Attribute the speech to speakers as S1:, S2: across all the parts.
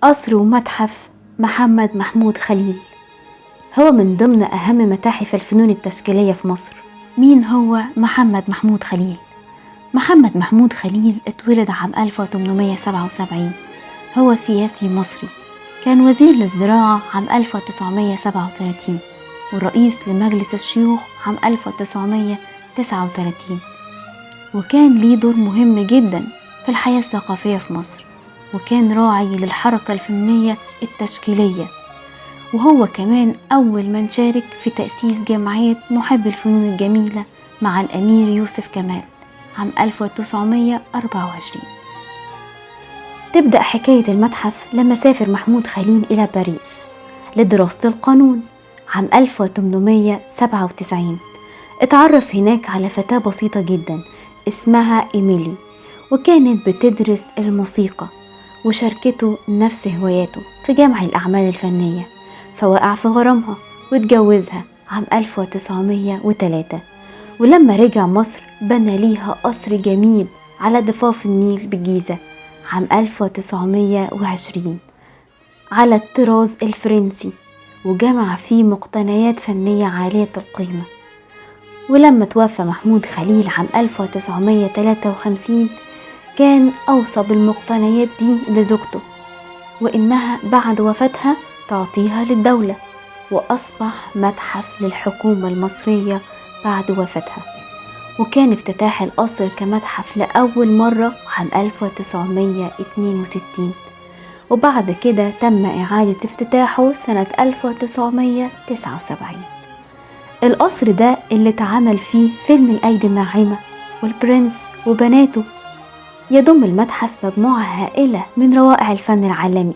S1: قصر ومتحف محمد محمود خليل هو من ضمن أهم متاحف الفنون التشكيلية في مصر. مين هو محمد محمود خليل؟ محمد محمود خليل اتولد عام 1877. هو سياسي مصري، كان وزير للزراعة عام 1937 ورئيس لمجلس الشيوخ عام 1939، وكان ليه دور مهم جدا في الحياة الثقافية في مصر، وكان راعي للحركة الفنية التشكيلية، وهو كمان أول من شارك في تأسيس جمعية محب الفنون الجميلة مع الأمير يوسف كمال عام 1924. تبدأ حكاية المتحف لما سافر محمود خليل إلى باريس لدراسة القانون عام 1897. اتعرف هناك على فتاة بسيطة جدا اسمها إيميلي، وكانت بتدرس الموسيقى، وشاركته نفس هواياته في جمع الأعمال الفنية، فوقع في غرامها واتجوزها عام 1903. ولما رجع مصر بنى ليها قصر جميل على ضفاف النيل بالجيزة عام 1920 على الطراز الفرنسي، وجمع فيه مقتنيات فنية عالية القيمة. ولما توفى محمود خليل عام 1953 كان أوصى بالمقتنيات دي لزوجته، وإنها بعد وفاتها تعطيها للدولة، وأصبح متحف للحكومة المصرية بعد وفاتها. وكان افتتاح القصر كمتحف لأول مرة عام 1962، وبعد كده تم إعادة افتتاحه سنة 1979. القصر ده اللي اتعمل فيه فيلم الأيدي الناعمة والبرنس وبناته. يضم المتحف مجموعة هائلة من روائع الفن العالمي،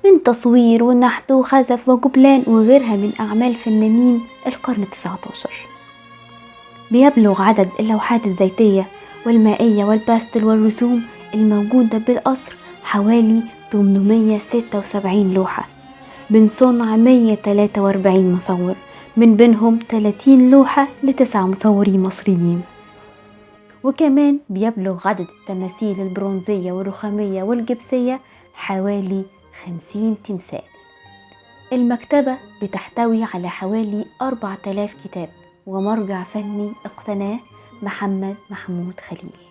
S1: من تصوير ونحت وخزف وجبلان وغيرها من أعمال فنانين القرن 19. بيبلغ عدد اللوحات الزيتية والمائية والباستل والرسوم الموجودة بالقصر حوالي 876 لوحة من صنع 143 مصور، من بينهم 30 لوحة ل9 مصورين مصريين. وكمان بيبلغ عدد التماثيل البرونزية والرخامية والجبسية حوالي 50 تمثال. المكتبة بتحتوي على حوالي 4000 كتاب ومرجع فني اقتناه محمد محمود خليل.